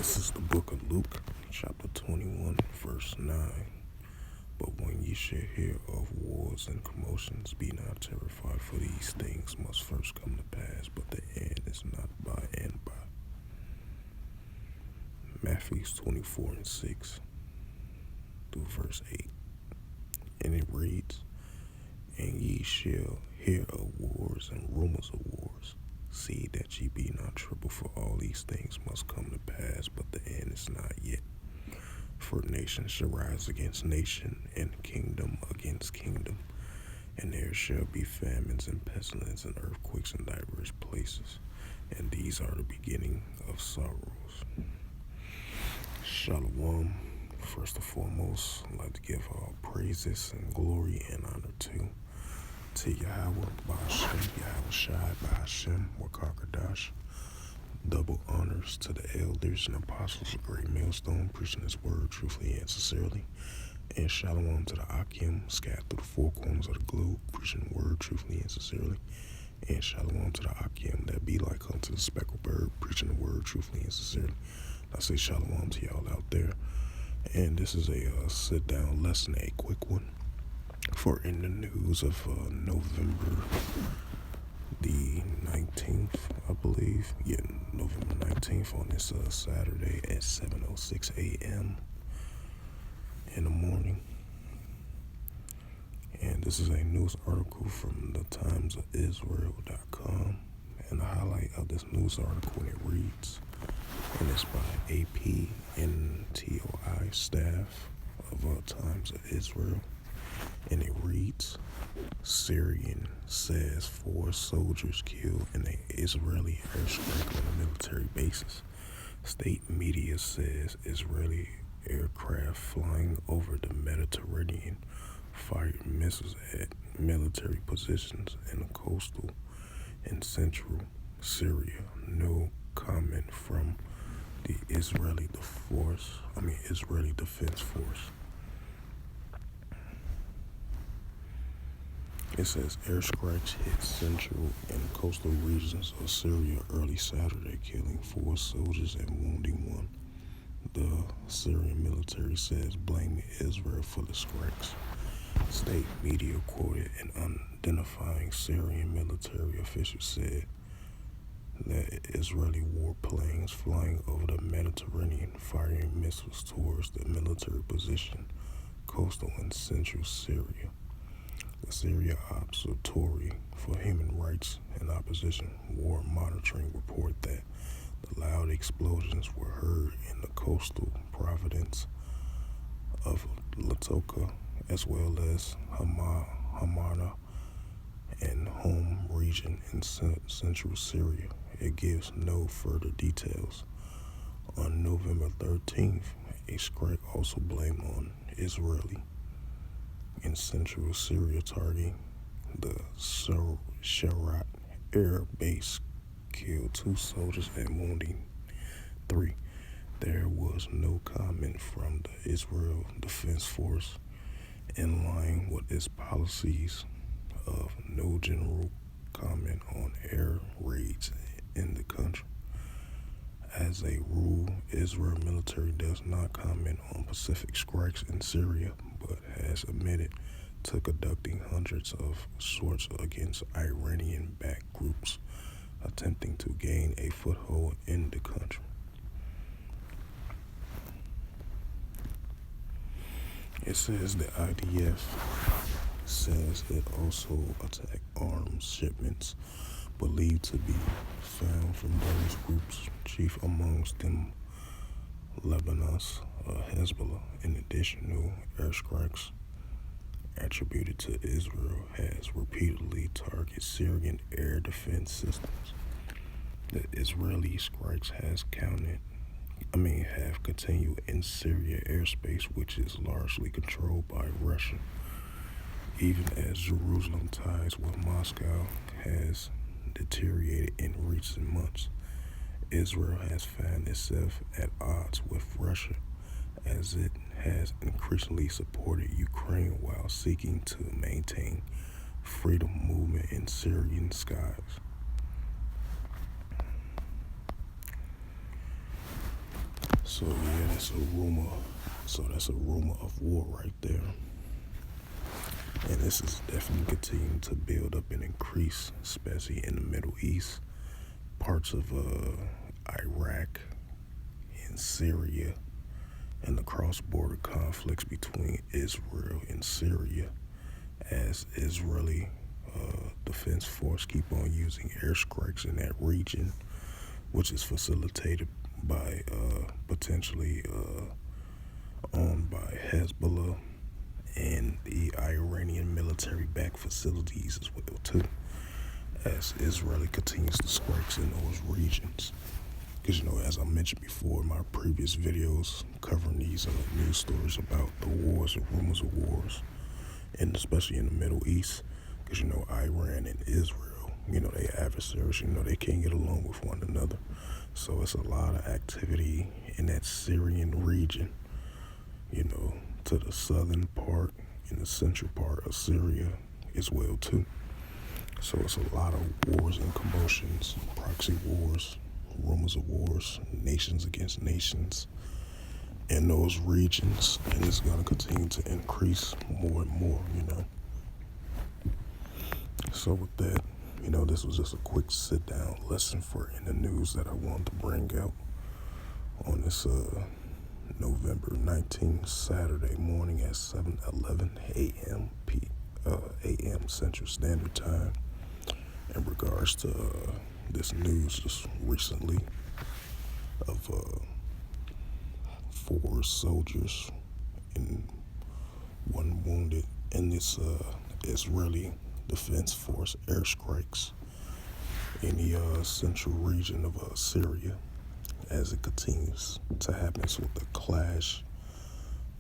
This is the book of Luke, chapter 21, verse 9. But when ye shall hear of wars and commotions, be not terrified, for these things must first come to pass, but the end is not by and by. Matthew 24:6 through verse 8. And it reads, And ye shall hear of wars and rumors of wars. See that ye be not troubled, for all these things must come to pass, but the end is not yet. For nation shall rise against nation, and kingdom against kingdom. And there shall be famines and pestilence and earthquakes in diverse places. And these are the beginning of sorrows. Shalom. First and foremost, I'd like to give all praises and glory and honor to Yahweh, Ba'ashem, Yahweh Shai, Ba'ashem, Wakakadash. Double honors to the elders and apostles of Great Millstone, preaching his word truthfully and sincerely. And shalom to the Akim, scattered through the four corners of the globe, preaching the word truthfully and sincerely. And shalom to the Akim that be like unto the speckled bird, preaching the word truthfully and sincerely. I say shalom to y'all out there. And this is a sit-down lesson, a quick one. For in the news of November the 19th, I believe. Yeah, November 19th on this Saturday at 7:06 a.m. in the morning. And this is a news article from the timesofisrael.com. And the highlight of this news article, it reads, and it's by AP and TOI staff of Times of Israel. And it reads, Syrian says 4 soldiers killed in an Israeli airstrike on a military basis. State media says Israeli aircraft flying over the Mediterranean fired missiles at military positions in the coastal and central Syria. No comment from the Israeli Defense Force. It says airstrikes hit central and coastal regions of Syria early Saturday, killing 4 soldiers and wounding 1. The Syrian military says blaming Israel for the strikes. State media quoted an unidentified Syrian military official said that Israeli warplanes flying over the Mediterranean firing missiles towards the military position, coastal and central Syria. The Syria Observatory for Human Rights and Opposition War Monitoring report that the loud explosions were heard in the coastal province of Latoka, as well as Hamana and Home region in central Syria. It gives no further details. On November 13th, a strike also blamed on Israeli in central Syria targeting the Sharat air base killed 2 soldiers and wounding 3. There was no comment from the Israel Defense Force, in line with its policies of no general comment on air raids in the country. As a rule, Israel military does not comment on Pacific strikes in Syria, but has admitted to conducting hundreds of sorts against Iranian-backed groups attempting to gain a foothold in the country. It says the IDF says it also attacked arms shipments believed to be found from those groups, chief amongst them Lebanon's Hezbollah. In addition, new airstrikes attributed to Israel has repeatedly targeted Syrian air defense systems. The Israeli strikes have continued in Syria airspace, which is largely controlled by Russia, even as Jerusalem ties with Moscow has deteriorated in recent months. Israel has found itself at odds with Russia as it has increasingly supported Ukraine while seeking to maintain freedom movement in Syrian skies. So yeah, that's a rumor. So that's a rumor of war right there. And this is definitely continuing to build up and increase, especially in the Middle East, parts of Iraq and Syria, and the cross-border conflicts between Israel and Syria, as Israeli defense force keep on using airstrikes in that region, which is facilitated by potentially owned by Hezbollah and the Iranian military-backed facilities as well too, as Israel continues to strikes in those regions. Because, as I mentioned before in my previous videos covering these news stories about the wars and rumors of wars, and especially in the Middle East, because, Iran and Israel, they adversaries, they can't get along with one another. So it's a lot of activity in that Syrian region, to the southern part and the central part of Syria as well too. So it's a lot of wars and commotions, proxy wars, rumors of wars, nations against nations in those regions, and it's going to continue to increase more and more, So with that, this was just a quick sit-down lesson for in the news that I wanted to bring out on this November 19th, Saturday morning at 7:11 a.m. a.m. Central Standard Time in regards to this news just recently of 4 soldiers and 1 wounded in this Israeli Defense Force airstrikes in the central region of Syria, as it continues to happen with the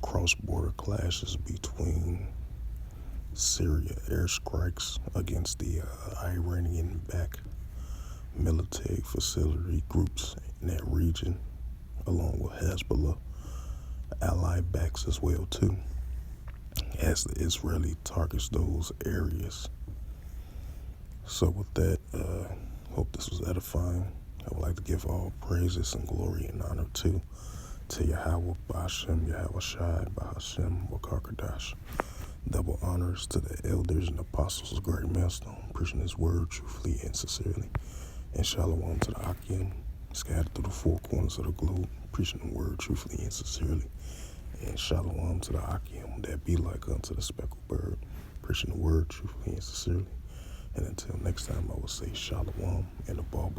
cross-border clashes between Syria airstrikes against the Iranian-backed military facility groups in that region, along with Hezbollah, allied backs as well too, as the Israeli targets those areas. So with that, hope this was edifying. I would like to give all praises and glory and honor to Yahweh, Ba'ashem, Yahweh Shai, Ba'ashem, Wakarkadash. Double honors to the elders and apostles of Great Millstone, preaching his word truthfully and sincerely. And shalom to the Akim, scattered through the 4 corners of the globe, preaching the word truthfully and sincerely. And shalom to the Akim that be like unto the speckled bird, preaching the word truthfully and sincerely. And until next time, I will say shalom and a ball.